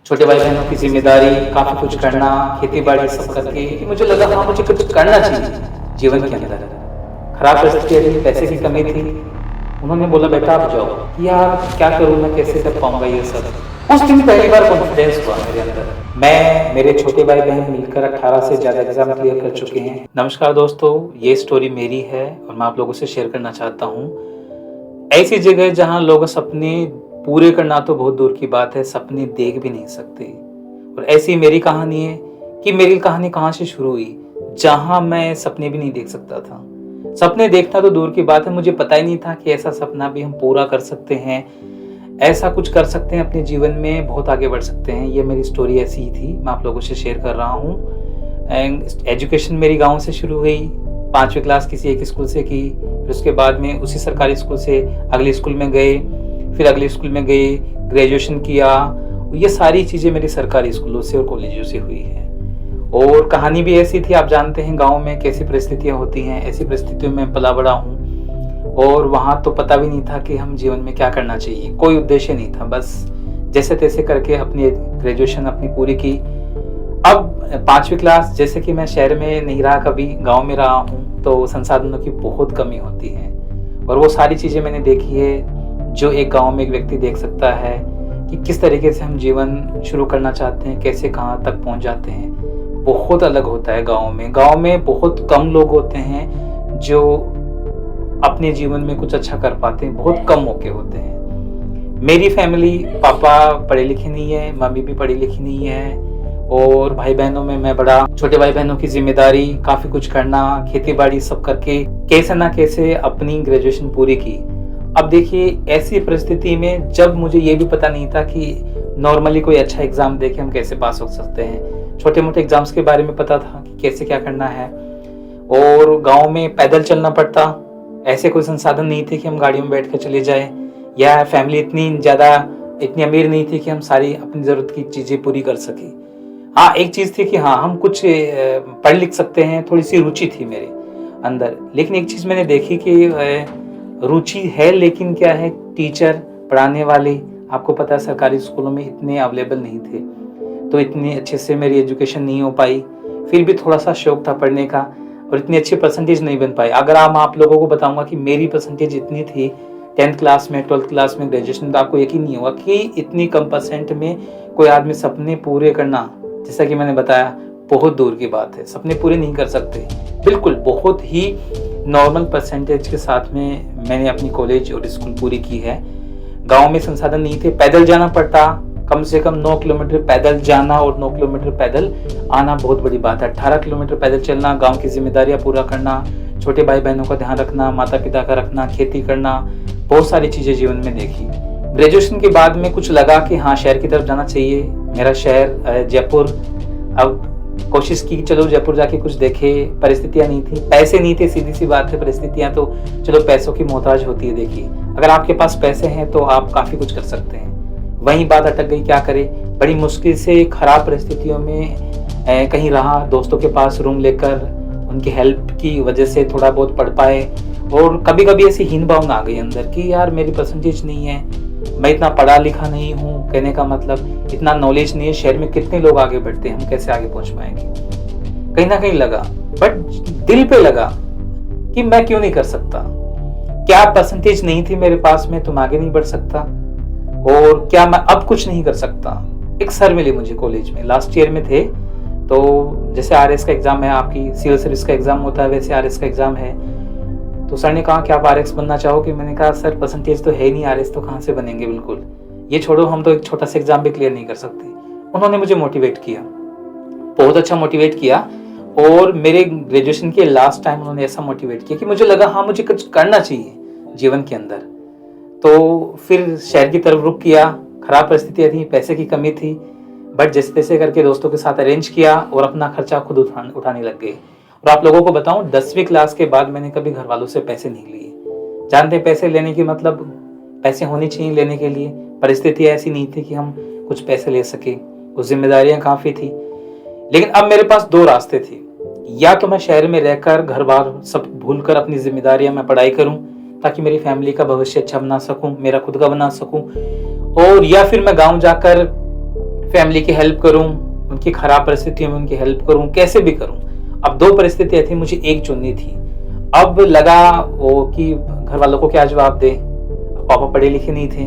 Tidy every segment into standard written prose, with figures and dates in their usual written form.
छोटे भाई बहनों की जिम्मेदारी, काफ़ी कुछ करना, खेती-बाड़ी सब करके कि मुझे लगा हाँ, मुझे कुछ करना चाहिए जीवन के अंदर। खराब परिस्थिति थी, पैसे की कमी थी। उन्होंने बोला बेटा आप जाओ। कि यार क्या करूँ मैं, कैसे कर पाऊँगा ये सब? उस दिन पहली बार कॉन्फिडेंस हुआ मेरे अंदर। मैं, मेरे छोटे भाई-बहन मिलकर 18 से ज़्यादा एग्ज़ाम क्लियर कर चुके हैं। नमस्कार दोस्तों, ये स्टोरी मेरी है और मैं आप लोगों से शेयर करना चाहता हूँ। ऐसी जगह जहाँ लोग सपने पूरे करना तो बहुत दूर की बात है, सपने देख भी नहीं सकते। और ऐसी मेरी कहानी है कि मेरी कहानी कहाँ से शुरू हुई, जहाँ मैं सपने भी नहीं देख सकता था। सपने देखना तो दूर की बात है, मुझे पता ही नहीं था कि ऐसा सपना भी हम पूरा कर सकते हैं, ऐसा कुछ कर सकते हैं अपने जीवन में, बहुत आगे बढ़ सकते हैं। ये मेरी स्टोरी ऐसी ही थी, मैं आप लोगों से शेयर कर रहा हूँ। एजुकेशन मेरी गाँव से शुरू हुई, 5वीं क्लास किसी एक स्कूल से की, फिर उसके बाद में उसी सरकारी स्कूल से अगले स्कूल में गए, फिर अगले स्कूल में गए, ग्रेजुएशन किया। ये सारी चीज़ें मेरी सरकारी स्कूलों से और कॉलेजों से हुई है। और कहानी भी ऐसी थी, आप जानते हैं गाँव में कैसी परिस्थितियाँ होती हैं, ऐसी परिस्थितियों में पला बड़ा हूँ। और वहाँ तो पता भी नहीं था कि हम जीवन में क्या करना चाहिए, कोई उद्देश्य नहीं था, बस जैसे तैसे करके अपनी ग्रेजुएशन अपनी पूरी की। अब 5वीं क्लास, जैसे कि मैं शहर में नहीं रहा, कभी गाँव में रहा हूँ, तो संसाधनों की बहुत कमी होती है। और वो सारी चीज़ें मैंने देखी है जो एक गाँव में एक व्यक्ति देख सकता है कि किस तरीके से हम जीवन शुरू करना चाहते हैं, कैसे कहाँ तक पहुँच जाते हैं। बहुत अलग होता है गाँव में। गाँव में बहुत कम लोग होते हैं जो अपने जीवन में कुछ अच्छा कर पाते हैं, बहुत कम मौके होते हैं। मेरी फैमिली, पापा पढ़े लिखे नहीं है, मम्मी भी पढ़ी लिखी नहीं है, और भाई बहनों में मैं बड़ा। छोटे भाई बहनों की जिम्मेदारी, काफ़ी कुछ करना, खेती-बाड़ी सब करके कैसे ना कैसे अपनी ग्रेजुएशन पूरी की। अब देखिए ऐसी परिस्थिति में जब मुझे ये भी पता नहीं था कि नॉर्मली कोई अच्छा एग्ज़ाम देके हम कैसे पास हो सकते हैं। छोटे-मोटे एग्ज़ाम्स के बारे में पता था कि कैसे क्या करना है, और गाँव में पैदल चलना पड़ता। ऐसे कोई संसाधन नहीं थे कि हम गाड़ियों में बैठ कर चले जाएँ, या फैमिली इतनी अमीर नहीं थी कि हम सारी अपनी ज़रूरत की चीज़ें पूरी कर सकें। हाँ, एक चीज़ थी कि हाँ, हम कुछ पढ़ लिख सकते हैं, थोड़ी-सी रुचि थी मेरे अंदर। लेकिन एक चीज़ मैंने देखी कि रुचि है, लेकिन क्या है, टीचर, पढ़ाने वाले, आपको पता है सरकारी स्कूलों में इतने अवेलेबल नहीं थे, तो इतनी अच्छे से मेरी एजुकेशन नहीं हो पाई। फिर भी थोड़ा-सा शौक था पढ़ने का, और इतनी अच्छी परसेंटेज नहीं बन पाई। अगर आप लोगों को बताऊँगा कि मेरी परसेंटेज इतनी थी 10th क्लास में, 12th क्लास में, ग्रेजुएशन में, तो आपको यकीन नहीं होगा कि इतनी कम परसेंट में कोई आदमी सपने पूरे करना, जैसा कि मैंने बताया, बहुत दूर की बात है। सपने पूरे नहीं कर सकते। बिल्कुल, बहुत ही नॉर्मल परसेंटेज के साथ में मैंने अपनी कॉलेज और स्कूल पूरी की है। गाँव में संसाधन नहीं थे, पैदल जाना पड़ता, कम से कम 9 किलोमीटर पैदल जाना और 9 किलोमीटर पैदल आना बहुत बड़ी बात है। 18 किलोमीटर पैदल चलना, गाँव की जिम्मेदारियाँ पूरा करना, छोटे भाई बहनों का ध्यान रखना, माता पिता का रखना, खेती करना, बहुत सारी चीज़ें जीवन में देखी। ग्रेजुएशन के बाद में कुछ लगा कि हाँ, शहर की तरफ जाना चाहिए। मेरा शहर जयपुर। अब कोशिश की चलो जयपुर जाके कुछ देखे, परिस्थितियाँ नहीं थी, पैसे नहीं थे, सीधी सी बात है। परिस्थितियाँ तो चलो पैसों की मोहताज होती है। देखिए, अगर आपके पास पैसे हैं तो आप काफ़ी कुछ कर सकते हैं। वहीं बात अटक गई, क्या करें, बड़ी मुश्किल से खराब परिस्थितियों में कहीं रहा, दोस्तों के पास रूम लेकर, उनकी हेल्प की वजह से थोड़ा बहुत पढ़ पाए। और कभी कभी ऐसी हीन भावना आ गई अंदर कि यार मेरी परसेंटेज नहीं है, मैं इतना पढ़ा लिखा नहीं हूँ, कहने का मतलब इतना नॉलेज नहीं है, शहर में कितने लोग आगे बढ़ते हैं, हम कैसे आगे पहुंच पाएंगे। कहीं ना कहीं लगा, बट दिल पे लगा कि मैं क्यों नहीं कर सकता। क्या परसेंटेज नहीं थी मेरे पास में तुम आगे नहीं बढ़ सकता, और क्या मैं अब कुछ नहीं कर सकता। एक सर मिले मुझे कॉलेज में, लास्ट ईयर में थे, तो जैसे आरएस का एग्जाम है, आपकी सिविल सर्विस का एग्जाम होता है, वैसे आरएस का एग्जाम है। तो सर ने कहा कि आप आरएस बनना चाहोगे? मैंने कहा सर परसेंटेज तो है नहीं, आरएस तो कहाँ से बनेंगे, बिल्कुल ये छोड़ो, हम तो एक छोटा सा एग्जाम भी क्लियर नहीं कर सकते। उन्होंने मुझे मोटिवेट किया, बहुत अच्छा मोटिवेट किया। और मेरे ग्रेजुएशन के लास्ट टाइम उन्होंने ऐसा मोटिवेट किया कि मुझे लगा हाँ, मुझे कुछ करना चाहिए जीवन के अंदर। तो फिर शहर की तरफ रुख किया। खराब परिस्थितियाँ थी, पैसे की कमी थी, बट जैसे तैसे करके दोस्तों के साथ अरेंज किया और अपना खर्चा खुद उठाने लग गए। और आप लोगों को बताऊं, 10वीं क्लास के बाद मैंने कभी घर वालों से पैसे नहीं लिए। जानते हैं पैसे लेने की मतलब, पैसे होने चाहिए लेने के लिए। परिस्थिति ऐसी नहीं थी कि हम कुछ पैसे ले सके, उस जिम्मेदारियां काफ़ी थी। लेकिन अब मेरे पास दो रास्ते थे, या तो मैं शहर में रहकर घर बार सब भूल कर अपनी जिम्मेदारियां मैं पढ़ाई करूं ताकि मेरी फैमिली का भविष्य अच्छा बना सकूं, मेरा खुद का बना सकूं, और या फिर मैं गांव जाकर फैमिली की हेल्प करूं, उनकी खराब परिस्थितियों में उनकी हेल्प करूं, कैसे भी करूं। अब दो परिस्थितियां थी, मुझे एक चुननी थी। अब लगा वो कि घर वालों को क्या जवाब दे, पापा पढ़े लिखे नहीं थे।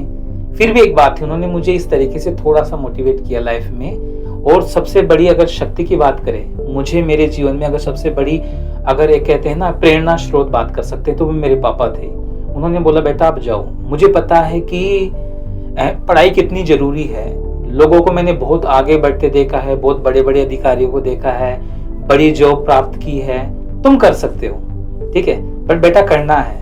फिर भी एक बात थी, उन्होंने मुझे इस तरीके से थोड़ा सा मोटिवेट किया लाइफ में। और सबसे बड़ी अगर शक्ति की बात करें, मुझे मेरे जीवन में अगर सबसे बड़ी, अगर एक कहते हैं ना प्रेरणा स्रोत बात कर सकते हैं, तो वो मेरे पापा थे। उन्होंने बोला बेटा आप जाओ, मुझे पता है कि पढ़ाई कितनी जरूरी है। लोगों को मैंने बहुत आगे बढ़ते देखा है, बहुत बड़े बड़े अधिकारियों को देखा है, बड़ी जॉब प्राप्त की है, तुम कर सकते हो, ठीक है, बट बेटा करना है।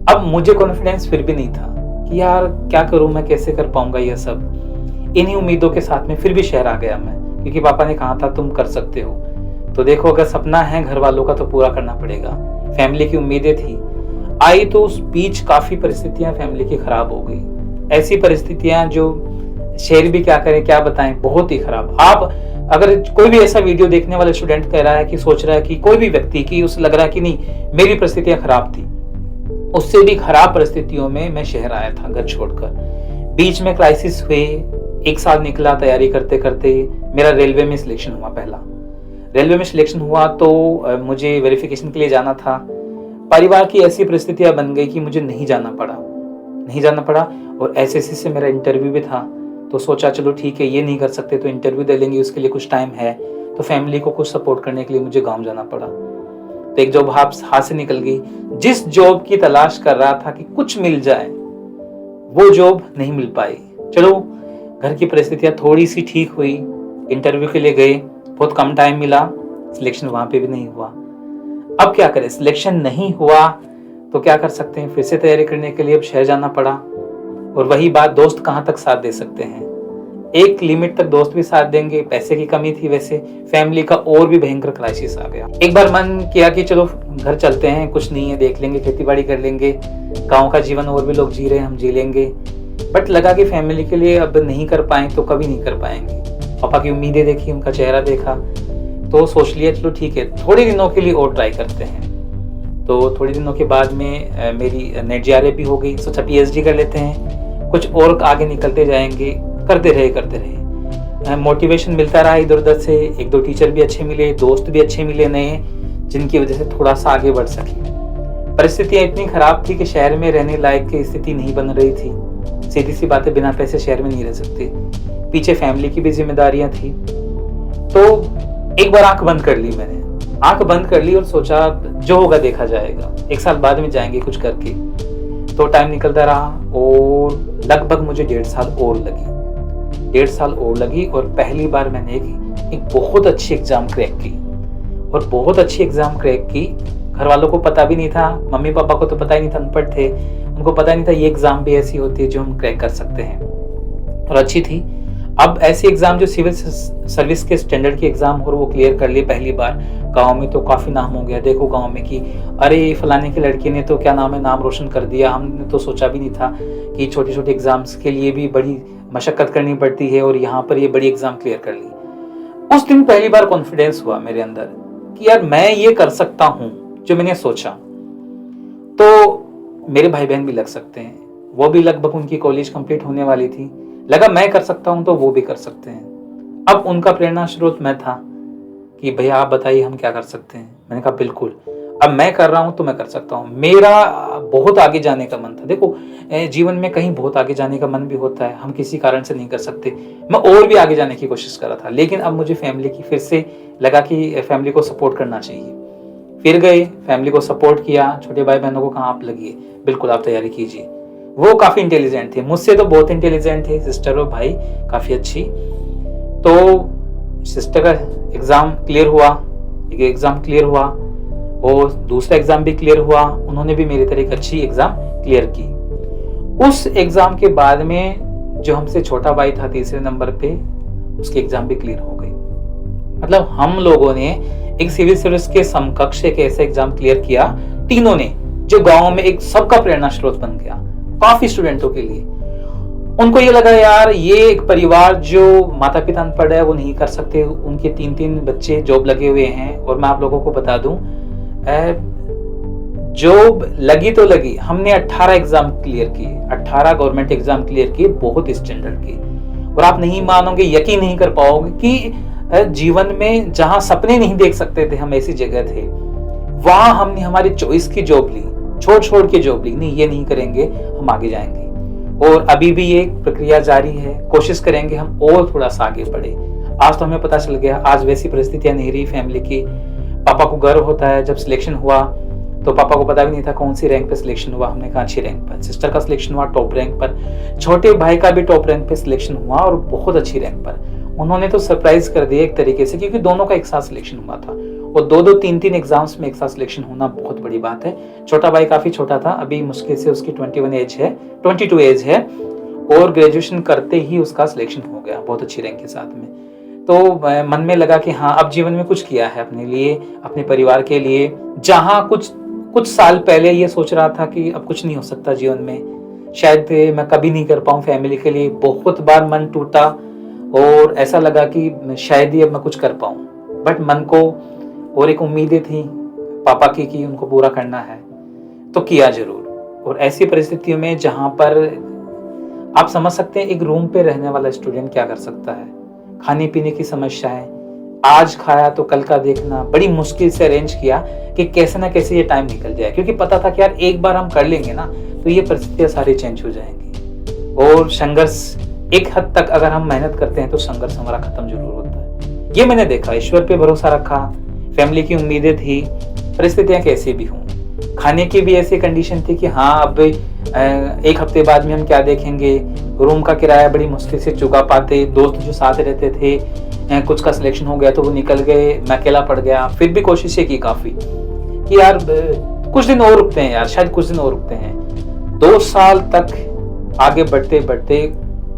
अब मुझे कॉन्फिडेंस फिर भी नहीं था कि यार क्या करूं मैं, कैसे कर पाऊंगा ये सब। इन्हीं उम्मीदों के साथ में फिर भी शहर आ गया मैं, क्योंकि पापा ने कहा था तुम कर सकते हो। तो देखो अगर सपना है घर वालों का तो पूरा करना पड़ेगा। फैमिली की उम्मीदें थी। आई तो उस बीच काफी परिस्थितियां फैमिली की खराब हो गई। ऐसी परिस्थितियां जो शेयर भी क्या करें क्या बताएं, बहुत ही खराब। आप अगर कोई भी ऐसा वीडियो देखने वाला स्टूडेंट कह रहा है कि सोच रहा है कि कोई भी व्यक्ति की उसे लग रहा है कि नहीं मेरी परिस्थितियां खराब थी, उससे भी खराब परिस्थितियों में मैं शहर आया था घर छोड़कर। बीच में क्राइसिस हुए, एक साल निकला तैयारी करते करते। मेरा रेलवे में सिलेक्शन हुआ। पहला रेलवे में सिलेक्शन हुआ तो मुझे वेरिफिकेशन के लिए जाना था। परिवार की ऐसी परिस्थितियां बन गई कि मुझे नहीं जाना पड़ा। और एसएससी से मेरा इंटरव्यू भी था, तो सोचा चलो ठीक है ये नहीं कर सकते तो इंटरव्यू दे लेंगे, उसके लिए कुछ टाइम है। तो फैमिली को कुछ सपोर्ट करने के लिए मुझे गांव जाना पड़ा। तो एक जॉब हाथ से निकल गई। जिस जॉब की तलाश कर रहा था कि कुछ मिल जाए, वो जॉब नहीं मिल पाई। चलो घर की परिस्थितियां थोड़ी सी ठीक हुई, इंटरव्यू के लिए गए, बहुत कम टाइम मिला, सिलेक्शन वहां पे भी नहीं हुआ। अब क्या करें, सिलेक्शन नहीं हुआ तो क्या कर सकते हैं, फिर से तैयारी करने के लिए अब शहर जाना पड़ा। और वही बात, दोस्त कहाँ तक साथ दे सकते हैं, एक लिमिट तक दोस्त भी साथ देंगे। पैसे की कमी थी, वैसे फैमिली का और भी भयंकर क्राइसिस आ गया। एक बार मन किया कि चलो घर चलते हैं, कुछ नहीं है देख लेंगे, खेती बाड़ी कर लेंगे, गांव का जीवन और भी लोग जी रहे हैं, हम जी लेंगे। बट लगा कि फैमिली के लिए अब नहीं कर पाए तो कभी नहीं कर पाएंगे। पापा की उम्मीदें देखी, उनका चेहरा देखा, तो सोच लिया चलो ठीक है थोड़े दिनों के लिए और ट्राई करते हैं। तो थोड़े दिनों के बाद में मेरी नेट जीआरएफ भी हो गई। सोचा पीएचडी कर लेते हैं, कुछ और आगे निकलते जाएंगे। करते रहे। मोटिवेशन मिलता रहा इधर उधर से। एक दो टीचर भी अच्छे मिले, दोस्त भी अच्छे मिले नए, जिनकी वजह से थोड़ा सा आगे बढ़ सके। परिस्थितियां इतनी खराब थी कि शहर में रहने लायक की स्थिति नहीं बन रही थी। सीधी सी बातें, बिना पैसे शहर में नहीं रह सकते। पीछे फैमिली की भी जिम्मेदारियां थी। तो एक बार आंख बंद कर ली मैंने, आंख बंद कर ली और सोचा जो होगा देखा जाएगा, एक साल बाद में जाएंगे कुछ करके। तो टाइम निकलता रहा और लगभग मुझे 1.5 साल और लगी। 1.5 साल और लगी और पहली बार मैंने एक बहुत अच्छी एग्जाम क्रैक की। और बहुत अच्छी एग्जाम क्रैक की। घर वालों को पता भी नहीं था, मम्मी पापा को तो पता ही नहीं था, अनपढ़ थे, उनको पता नहीं था ये एग्जाम भी ऐसी होती है जो हम क्रैक कर सकते हैं। और अच्छी थी। अब ऐसी एग्जाम जो सिविल सर्विस के स्टैंडर्ड की एग्जाम हो, वो क्लियर कर लिए पहली बार। गांव में तो काफी नाम हो गया। देखो गांव में कि अरे फलाने की लड़की ने तो क्या नाम है, नाम रोशन कर दिया। हमने तो सोचा भी नहीं था कि छोटी छोटी एग्जाम्स के लिए भी बड़ी मशक्कत करनी पड़ती है और यहाँ पर ये बड़ी एग्जाम क्लियर कर ली। उस दिन पहली बार कॉन्फिडेंस हुआ मेरे अंदर कि यार मैं ये कर सकता हूँ जो मैंने सोचा। तो मेरे भाई बहन भी लग सकते हैं, वो भी लगभग उनकी कॉलेज कंप्लीट होने वाली थी। लगा मैं कर सकता हूं तो वो भी कर सकते हैं। अब उनका प्रेरणा स्रोत मैं था कि भैया आप बताइए हम क्या कर सकते हैं। मैंने कहा बिल्कुल, अब मैं कर रहा हूं तो मैं कर सकता हूं। मेरा बहुत आगे जाने का मन था। देखो जीवन में कहीं बहुत आगे जाने का मन भी होता है, हम किसी कारण से नहीं कर सकते। मैं और भी आगे जाने की कोशिश कर रहा था, लेकिन अब मुझे फैमिली की फिर से लगा कि फैमिली को सपोर्ट करना चाहिए। फिर गए, फैमिली को सपोर्ट किया। छोटे भाई बहनों को कहा आप लगिए, बिल्कुल आप तैयारी कीजिए। वो काफी इंटेलिजेंट थे, मुझसे तो बहुत इंटेलिजेंट थे। सिस्टर और भाई काफी अच्छी। तो सिस्टर का एग्जाम क्लियर हुआ, और दूसरा एग्जाम भी क्लियर हुआ। उन्होंने भी मेरी तरह एक अच्छी एग्जाम क्लियर की। उस एग्जाम के बाद में जो हमसे छोटा भाई था तीसरे नंबर पे, उसकी एग्जाम भी क्लियर हो गई। मतलब हम लोगों ने एक सिविल सर्विस के समकक्ष एक ऐसा एग्जाम क्लियर किया तीनों ने, जो गांव में एक सबका प्रेरणा स्रोत बन गया काफी स्टूडेंटों के लिए। उनको ये लगा यार ये एक परिवार जो माता पिता अनपढ़ है वो नहीं कर सकते, उनके 3-3 बच्चे जॉब लगे हुए हैं। और मैं आप लोगों को बता दूं, जॉब लगी तो लगी, हमने 18 एग्जाम क्लियर किए, 18 गवर्नमेंट एग्जाम क्लियर किए, बहुत स्टैंडर्ड के। और आप नहीं मानोगे, यकीन नहीं कर पाओगे कि जीवन में जहां सपने नहीं देख सकते थे हम, ऐसी जगह थे, वहां हमने हमारी चॉइस की जॉब ली, छोड़ के जॉब ली। नहीं, ये नहीं करेंगे, हम आगे जाएंगे। और अभी भी ये प्रक्रिया जारी है, कोशिश करेंगे हम और थोड़ा सा आगे बढ़े। आज तो हमें पता चल गया, आज वैसी परिस्थितियां नहीं रही फैमिली की। पापा को गर्व होता है, जब सिलेक्शन हुआ तो पापा को पता भी नहीं था कौन सी रैंक पे सिलेक्शन हुआ। हमने कहा अच्छी रैंक पर। सिस्टर का सिलेक्शन हुआ टॉप रैंक पर, छोटे भाई का भी टॉप रैंक पे सिलेक्शन हुआ और बहुत अच्छी रैंक पर। उन्होंने तो सरप्राइज कर दिया एक तरीके से, क्योंकि दोनों का एक साथ सिलेक्शन हुआ था और दो 3 एग्जाम्स में एक साथ सिलेक्शन होना बहुत बड़ी बात है। छोटा भाई काफी छोटा था, अभी मुश्किल से उसकी 22 एज है और ग्रेजुएशन करते ही उसका सिलेक्शन हो गया बहुत अच्छी रैंक के साथ में। तो मन में लगा कि हाँ, अब जीवन में कुछ किया है अपने लिए, अपने परिवार के लिए। जहाँ कुछ साल पहले ये सोच रहा था कि अब कुछ नहीं हो सकता जीवन में, शायद मैं कभी नहीं कर पाऊँ फैमिली के लिए, बहुत बार मन टूटा और ऐसा लगा कि शायद ही अब मैं कुछ कर पाऊँ। बट मन को और एक उम्मीदें थी पापा की कि उनको पूरा करना है, तो किया जरूर। और ऐसी परिस्थितियों में जहाँ पर आप समझ सकते हैं एक रूम पे रहने वाला स्टूडेंट क्या कर सकता है, खाने पीने की समस्याएं, आज खाया तो कल का देखना, बड़ी मुश्किल से अरेंज किया कि कैसे ना कैसे ये टाइम निकल जाए, क्योंकि पता था कि यार एक बार हम कर लेंगे ना तो ये परिस्थितियां सारी चेंज हो जाएंगी। और संघर्ष एक हद तक अगर हम मेहनत करते हैं तो संघर्ष हमारा खत्म जरूर होता है। ये मैंने देखा, ईश्वर पे भरोसा रखा, फैमिली की उम्मीदें थी, परिस्थितियां कैसी भी हों। खाने की भी ऐसी कंडीशन थी कि हाँ, अब एक हफ्ते बाद में हम क्या देखेंगे, रूम का किराया बड़ी मुश्किल से चुका पाते, दोस्त जो साथ रहते थे कुछ का सिलेक्शन हो गया तो वो निकल गए, मैं अकेला पड़ गया। फिर भी कोशिशें की काफी कि यार कुछ दिन और रुकते हैं, यार शायद कुछ दिन और रुकते हैं। 2 साल तक आगे बढ़ते बढ़ते,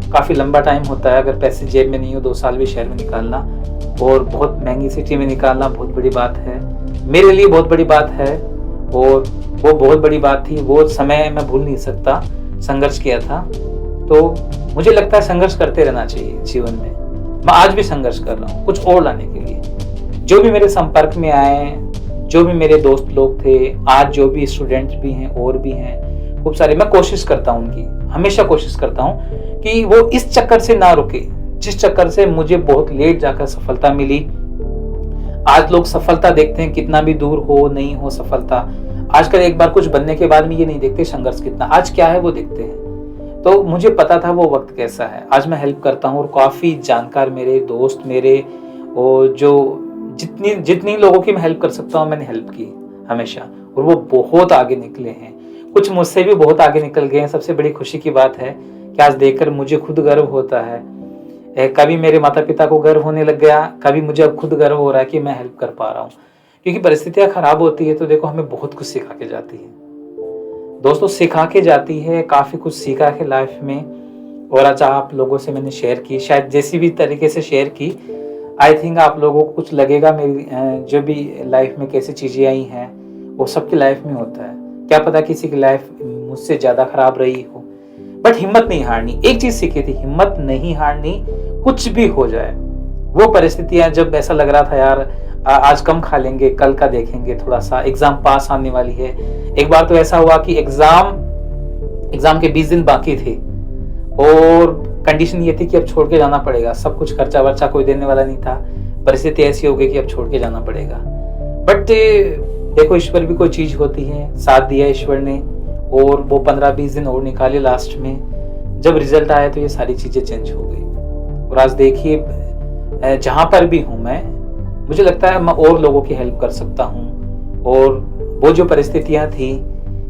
काफी लंबा टाइम होता है, अगर पैसे जेब में नहीं हो 2 साल भी शहर में निकालना और बहुत महंगी सिटी में निकालना बहुत बड़ी बात है, मेरे लिए बहुत बड़ी बात है। और वो बहुत बड़ी बात थी, वो समय मैं भूल नहीं सकता, संघर्ष किया था। तो मुझे लगता है संघर्ष करते रहना चाहिए जीवन में। मैं आज भी संघर्ष कर रहा हूँ कुछ और लाने के लिए। जो भी मेरे संपर्क में आए, जो भी मेरे दोस्त लोग थे, आज जो भी स्टूडेंट्स भी हैं और भी हैं खूब सारे, मैं कोशिश करता हूँ उनकी, हमेशा कोशिश करता हूँ कि वो इस चक्कर से ना रुके जिस चक्कर से मुझे बहुत लेट जाकर सफलता मिली। आज लोग सफलता देखते हैं, कितना भी दूर हो नहीं हो सफलता, आजकल एक बार कुछ बनने के बाद में ये नहीं देखते संघर्ष कितना, आज क्या है वो देखते हैं। तो मुझे पता था वो वक्त कैसा है। आज मैं हेल्प करता हूँ और काफी जानकार मेरे दोस्त मेरे, और जो जितनी लोगों की मैं हेल्प कर सकता हूँ मैंने हेल्प की हमेशा, और वो बहुत आगे निकले हैं, कुछ मुझसे भी बहुत आगे निकल गए हैं। सबसे बड़ी खुशी की बात है कि आज देखकर मुझे खुद गर्व होता है। कभी मेरे माता पिता को गर्व होने लग गया, कभी मुझे अब खुद गर्व हो रहा है कि मैं हेल्प कर पा रहा हूँ। क्योंकि परिस्थितियां खराब होती है तो देखो हमें बहुत कुछ सिखा के जाती है दोस्तों, सिखा के जाती है, काफी कुछ सीखा है लाइफ में। और आज आप लोगों से मैंने शेयर की, शायद जैसी भी तरीके से शेयर की, आई थिंक आप लोगों को कुछ लगेगा मेरी जो भी लाइफ में कैसी चीजें आई हैं वो सबकी लाइफ में होता है। क्या पता किसी की लाइफ मुझसे ज्यादा खराब रही हो, बट हिम्मत नहीं हारनी। एक चीज सीखी थी, हिम्मत नहीं हारनी, कुछ भी हो जाए। वो परिस्थितियां जब ऐसा लग रहा था यार आज कम खा लेंगे कल का देखेंगे, थोड़ा सा एग्जाम पास आने वाली है। एक बार तो ऐसा हुआ कि एग्जाम के 20 दिन बाकी थे और कंडीशन ये थी कि अब छोड़ के जाना पड़ेगा, सब कुछ खर्चा वर्चा कोई देने वाला नहीं था, परिस्थिति ऐसी हो गई कि अब छोड़ के जाना पड़ेगा। बट देखो ईश्वर भी कोई चीज होती है, साथ दिया ईश्वर ने और वो 15-20 दिन और निकाले। लास्ट में जब रिजल्ट आया तो ये सारी चीजें चेंज हो गई। और आज देखिए जहां पर भी हूं मैं, मुझे लगता है मैं और लोगों की हेल्प कर सकता हूं। और वो जो परिस्थितियां थी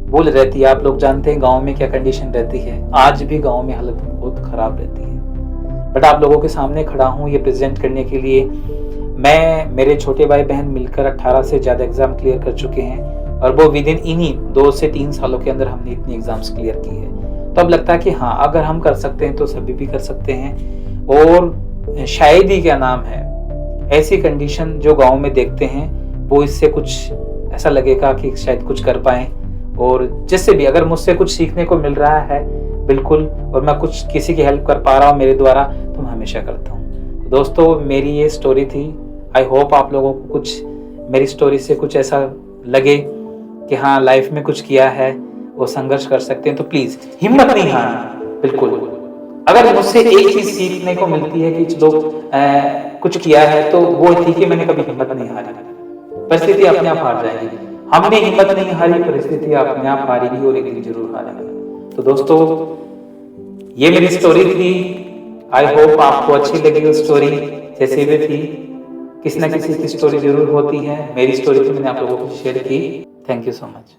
वो रहती है, आप लोग जानते हैं गांव में क्या कंडीशन रहती है, आज भी गांव में हालत बहुत खराब रहती है। बट आप लोगों के सामने खड़ा हूं ये प्रेजेंट करने के लिए। मैं, मेरे छोटे भाई बहन मिलकर 18 से ज्यादा एग्जाम क्लियर कर चुके हैं और वो विद इन इन्हीं 2 से 3 सालों के अंदर हमने इतनी एग्जाम्स क्लियर की है। तो अब लगता है कि हाँ, अगर हम कर सकते हैं तो सभी भी कर सकते हैं। और शायद ही क्या नाम है, ऐसी कंडीशन जो गांव में देखते हैं वो इससे कुछ ऐसा लगेगा कि शायद कुछ कर पाएं। और जिससे भी अगर मुझसे कुछ सीखने को मिल रहा है बिल्कुल, और मैं कुछ किसी की हेल्प कर पा रहा हूँ मेरे द्वारा, तो मैं हमेशा करता हूँ। दोस्तों मेरी ये स्टोरी थी, आई होप आप लोगों को कुछ मेरी स्टोरी से कुछ ऐसा लगे कि हाँ लाइफ में कुछ किया है, वो संघर्ष कर सकते हैं। तो प्लीज हिम्मत नहीं हारना, बिल्कुल अगर मुझसे एक चीज सीखने को मिलती है कि चलो कुछ किया है तो वो थी कि मैंने कभी हिम्मत नहीं हारी। परिस्थिति अपने आप हार जाएगी, हमने हिम्मत नहीं हारी, परिस्थिति अपने आप हारेगी और एक दिन जरूर हारेगी। तो दोस्तों ये मेरी स्टोरी थी। आई होप आपको अच्छी लगी वो स्टोरी जैसी भी थी। किसी ना किसी की स्टोरी जरूर होती है, मेरी स्टोरी तो मैंने आप लोगों को शेयर की। Thank you so much.